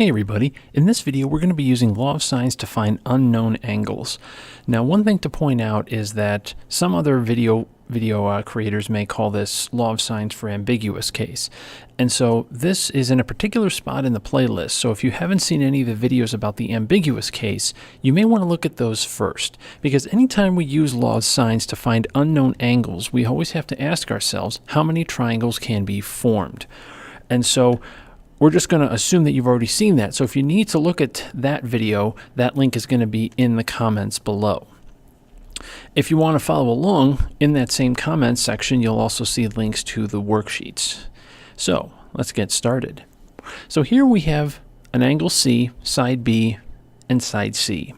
Hey everybody, in this video we're going to be using law of sines to find unknown angles. Now one thing to point out is that some other video creators may call this law of sines for ambiguous case. And so this is in a particular spot in the playlist, so if you haven't seen any of the videos about the ambiguous case, you may want to look at those first. Because anytime we use law of sines to find unknown angles, we always have to ask ourselves how many triangles can be formed. And so we're just going to assume that you've already seen that. So if you need to look at that video, that link is going to be in the comments below. If you want to follow along in that same comments section, you'll also see links to the worksheets. So let's get started. So here we have an angle C, side B, and side C.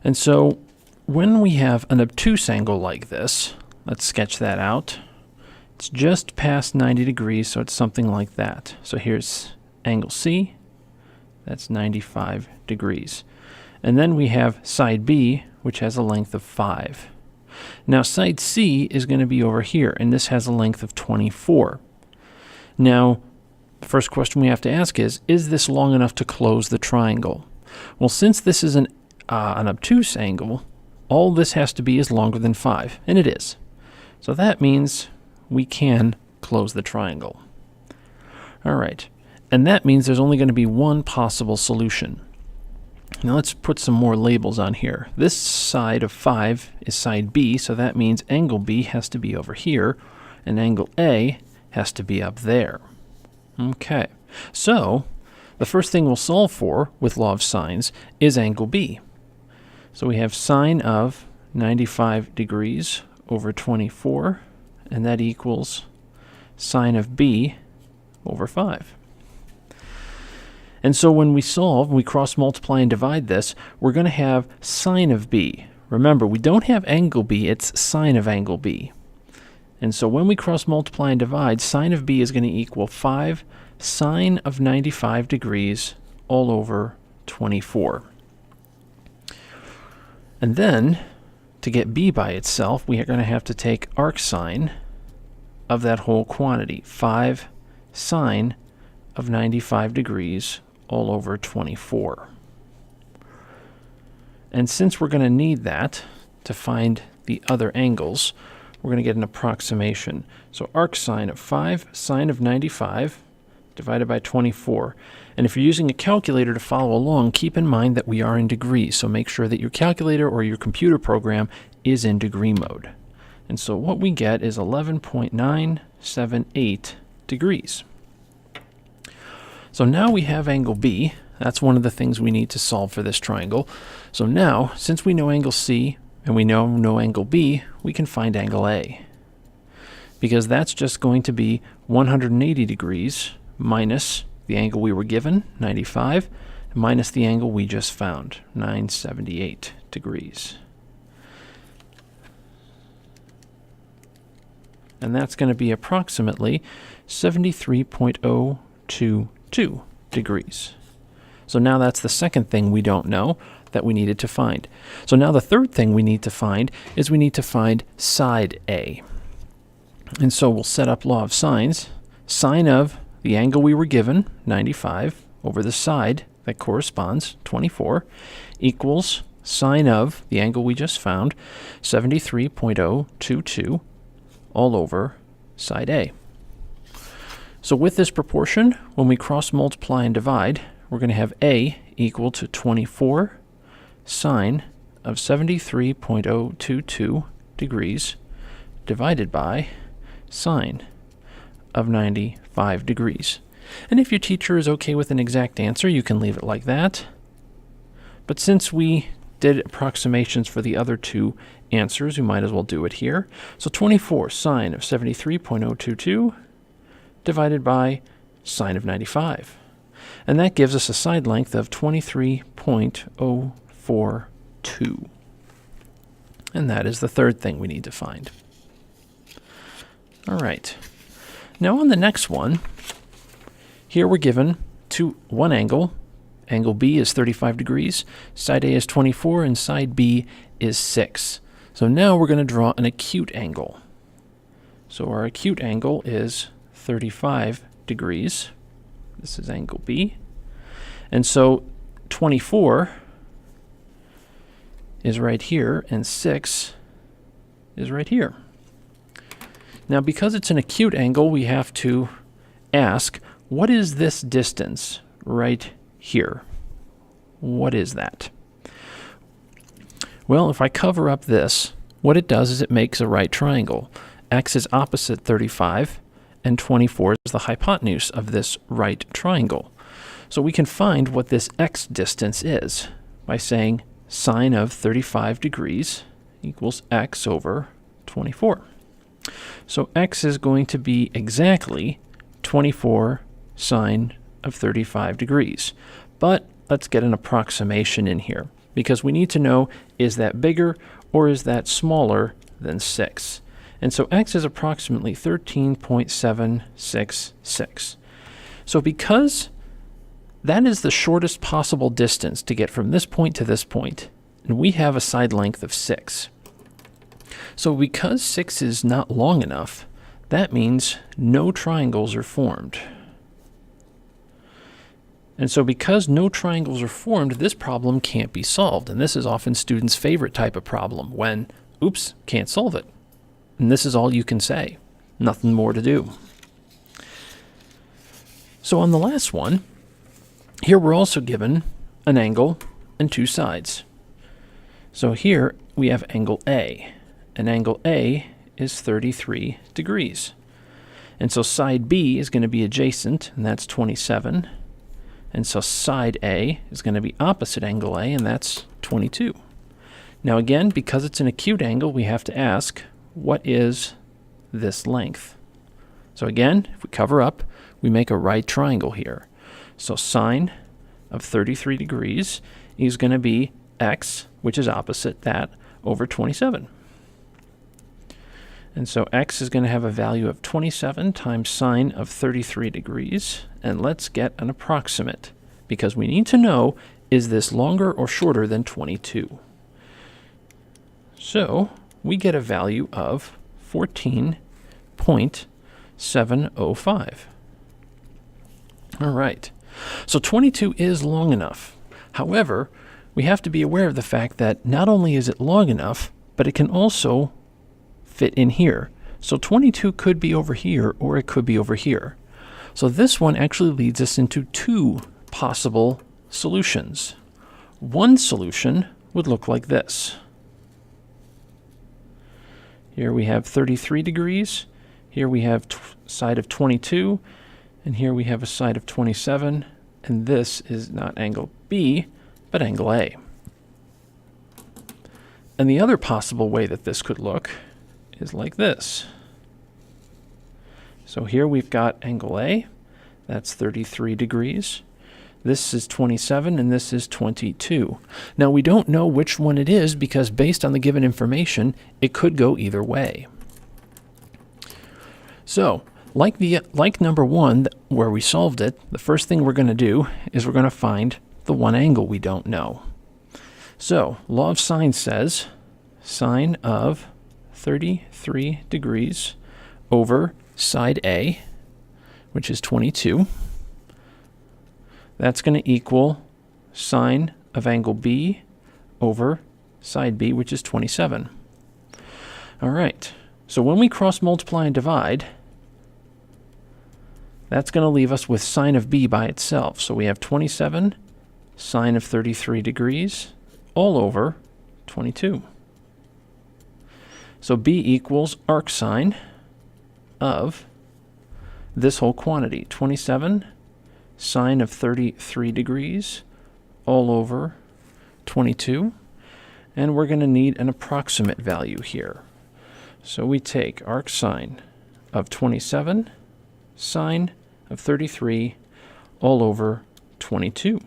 And so when we have an obtuse angle like this, let's sketch that out. It's just past 90 degrees, so it's something like that. So here's angle C, that's 95 degrees. And then we have side B, which has a length of 5. Now side C is going to be over here, and this has a length of 24. Now, the first question we have to ask is this long enough to close the triangle? Well, since this is an obtuse angle, all this has to be is longer than 5, and it is. So that means we can close the triangle. All right, and that means there's only going to be one possible solution. Now let's put some more labels on here. This side of 5 is side B, so that means angle B has to be over here, and angle A has to be up there. Okay, so the first thing we'll solve for with law of sines is angle B. So we have sine of 95 degrees over 24, and that equals sine of B over 5. And so when we solve, we cross multiply and divide this, we're going to have sine of B. Remember, we don't have angle B, it's sine of angle B. And so when we cross multiply and divide, sine of B is going to equal 5 sine of 95 degrees all over 24. And then, to get B by itself, we are going to have to take arcsine of that whole quantity, 5 sine of 95 degrees all over 24. And since we're going to need that to find the other angles, we're going to get an approximation. So arcsine of 5 sine of 95 divided by 24. And if you're using a calculator to follow along, keep in mind that we are in degrees, so make sure that your calculator or your computer program is in degree mode. And so what we get is 11.978 degrees. So now we have angle B. That's one of the things we need to solve for this triangle. So now, since we know angle C and we know angle B, we can find angle A. Because that's just going to be 180 degrees minus the angle we were given, 95, minus the angle we just found, 978 degrees. And that's going to be approximately 73.022 degrees. So now that's the second thing we don't know that we needed to find. So now the third thing we need to find is we need to find side A. And so we'll set up law of sines. Sine of the angle we were given, 95, over the side that corresponds, 24, equals sine of the angle we just found, 73.022, all over side A. So with this proportion, when we cross multiply and divide, we're going to have A equal to 24 sine of 73.022 degrees divided by sine of 95 degrees. And if your teacher is okay with an exact answer, you can leave it like that. But since we did approximations for the other two answers, we might as well do it here. So 24 sine of 73.022 divided by sine of 95. And that gives us a side length of 23.042. And that is the third thing we need to find. All right. Now on the next one, here we're given one angle. Angle B is 35 degrees, side A is 24, and side B is 6. So now we're going to draw an acute angle. So our acute angle is 35 degrees. This is angle B. And so 24 is right here, and 6 is right here. Now, because it's an acute angle, we have to ask, what is this distance right here? What is that? Well, if I cover up this, what it does is it makes a right triangle. X is opposite 35, and 24 is the hypotenuse of this right triangle. So we can find what this x distance is by saying sine of 35 degrees equals x over 24. So x is going to be exactly 24 sine of 35 degrees. But let's get an approximation in here, because we need to know, is that bigger or is that smaller than 6? And so x is approximately 13.766. So because that is the shortest possible distance to get from this point to this point, and we have a side length of 6. So because 6 is not long enough, that means no triangles are formed. And so because no triangles are formed, this problem can't be solved. And this is often students' favorite type of problem when, oops, can't solve it. And this is all you can say. Nothing more to do. So on the last one, here we're also given an angle and two sides. So here we have angle A. And angle A is 33 degrees. And so side B is going to be adjacent, and that's 27. And so side A is going to be opposite angle A, and that's 22. Now again, because it's an acute angle, we have to ask, what is this length? So again, if we cover up, we make a right triangle here. So sine of 33 degrees is going to be x, which is opposite that, over 27. And so x is going to have a value of 27 times sine of 33 degrees. And let's get an approximate, because we need to know, is this longer or shorter than 22? So we get a value of 14.705. All right. So 22 is long enough. However, we have to be aware of the fact that not only is it long enough, but it can also fit in here. So 22 could be over here, or it could be over here. So this one actually leads us into two possible solutions. One solution would look like this. Here we have 33 degrees. Here we have side of 22. And here we have a side of 27. And this is not angle B, but angle A. And the other possible way that this could look is like this. So here we've got angle A. That's 33 degrees. This is 27, and this is 22. Now, we don't know which one it is because based on the given information, it could go either way. So, like number one, where we solved it, the first thing we're going to do is we're going to find the one angle we don't know. So, law of sine says sine of 33 degrees over side A, which is 22. That's going to equal sine of angle B over side B, which is 27. All right. So when we cross multiply and divide, that's going to leave us with sine of B by itself. So we have 27 sine of 33 degrees all over 22. So B equals arcsine of this whole quantity, 27 sine of 33 degrees all over 22. And we're going to need an approximate value here. So we take arcsine of 27 sine of 33 all over 22.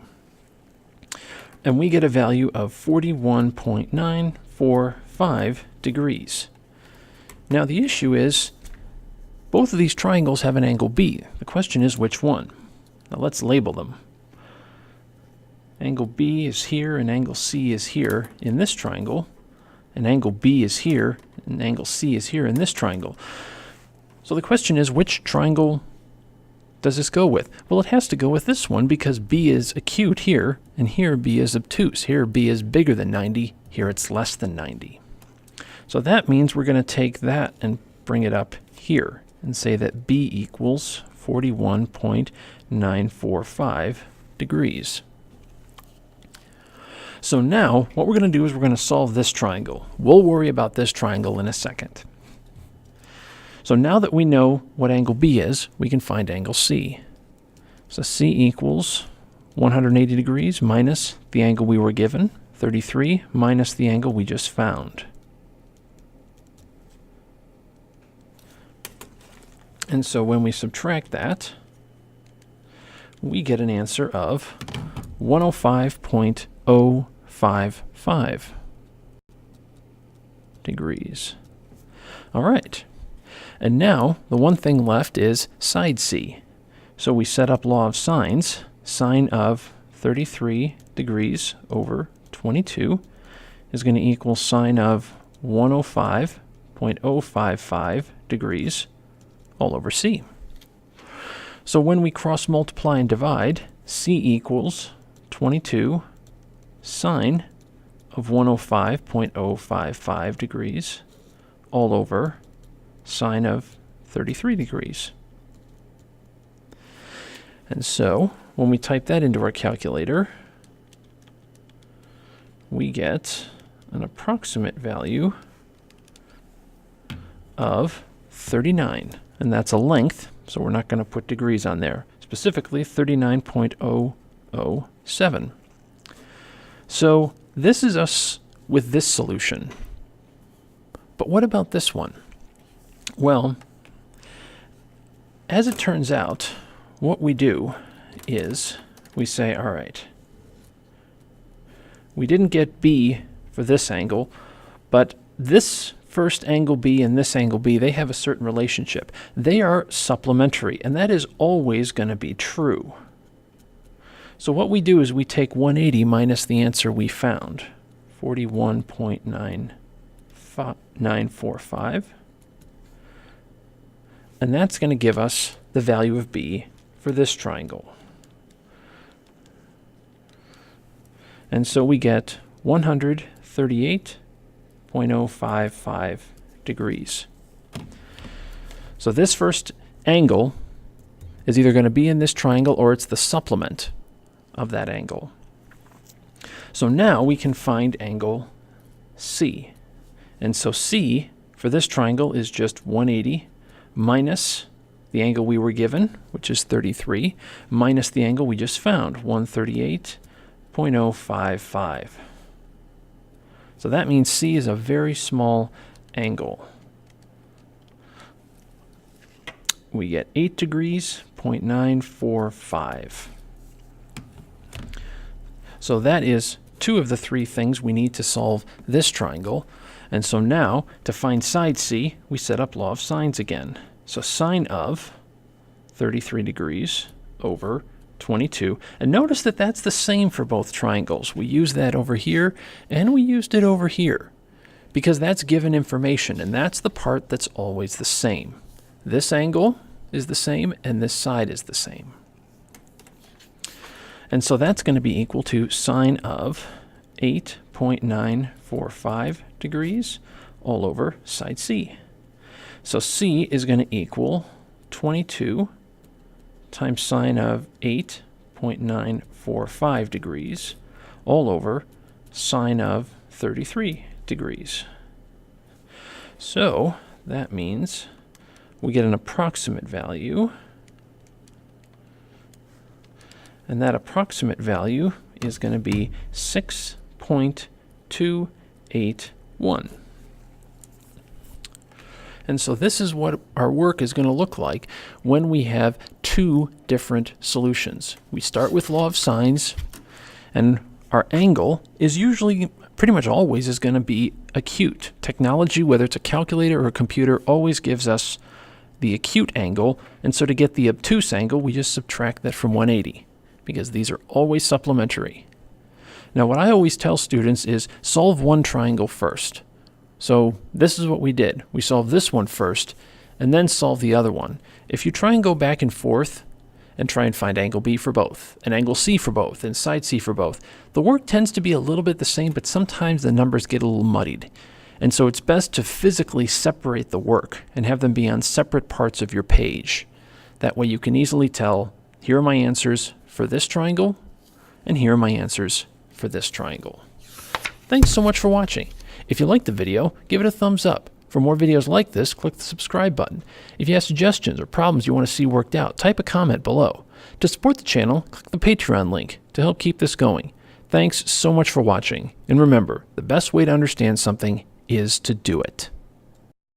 And we get a value of 41.945 degrees. Now the issue is both of these triangles have an angle B. The question is which one? Now let's label them. Angle B is here and angle C is here in this triangle. And angle B is here and angle C is here in this triangle. So the question is which triangle does this go with? Well, it has to go with this one because b is acute here, and here b is obtuse. Here b is bigger than 90, here it's less than 90. So that means we're going to take that and bring it up here and say that b equals 41.945 degrees. So now what we're going to do is we're going to solve this triangle. We'll worry about this triangle in a second. So now that we know what angle B is, we can find angle C. So C equals 180 degrees minus the angle we were given, 33, minus the angle we just found. And so when we subtract that, we get an answer of 105.055 degrees. All right. And now the one thing left is side C. So we set up law of sines. Sine of 33 degrees over 22 is going to equal sine of 105.055 degrees all over C. So when we cross multiply and divide, C equals 22 sine of 105.055 degrees all over sine of 33 degrees. And so when we type that into our calculator, we get an approximate value of 39. And that's a length, so we're not going to put degrees on there. Specifically 39.007. So this is us with this solution. But what about this one? Well, as it turns out, what we do is we say, all right, we didn't get B for this angle, but this first angle B and this angle B, they have a certain relationship. They are supplementary, and that is always going to be true. So what we do is we take 180 minus the answer we found, 41.945. And that's going to give us the value of B for this triangle. And so we get 138.055 degrees. So this first angle is either going to be in this triangle or it's the supplement of that angle. So now we can find angle C. And so C for this triangle is just 180 minus the angle we were given, which is 33, minus the angle we just found, 138.055. So that means C is a very small angle. We get 8 degrees, 0.945. So that is two of the three things we need to solve this triangle. And so now, to find side C, we set up law of sines again. So sine of 33 degrees over 22. And notice that that's the same for both triangles. We use that over here, and we used it over here, because that's given information, and that's the part that's always the same. This angle is the same, and this side is the same. And so that's going to be equal to sine of 8.945 degrees all over side C. So C is going to equal 22 times sine of 8.945 degrees all over sine of 33 degrees. So that means we get an approximate value, and that approximate value is going to be 6.281. And so this is what our work is going to look like when we have two different solutions. We start with law of sines, and our angle is usually, pretty much always, is going to be acute. Technology, whether it's a calculator or a computer, always gives us the acute angle, and so to get the obtuse angle, we just subtract that from 180, because these are always supplementary. Now, what I always tell students is solve one triangle first. So this is what we did. We solved this one first, and then solve the other one. If you try and go back and forth, and try and find angle B for both, and angle C for both, and side C for both. The work tends to be a little bit the same, but sometimes the numbers get a little muddied. And so it's best to physically separate the work and have them be on separate parts of your page. That way you can easily tell, here are my answers for this triangle, and here are my answers for this triangle. Thanks so much for watching. If you liked the video, give it a thumbs up. For more videos like this, click the subscribe button. If you have suggestions or problems you want to see worked out, type a comment below. To support the channel, click the Patreon link to help keep this going. Thanks so much for watching, and remember, the best way to understand something is to do it.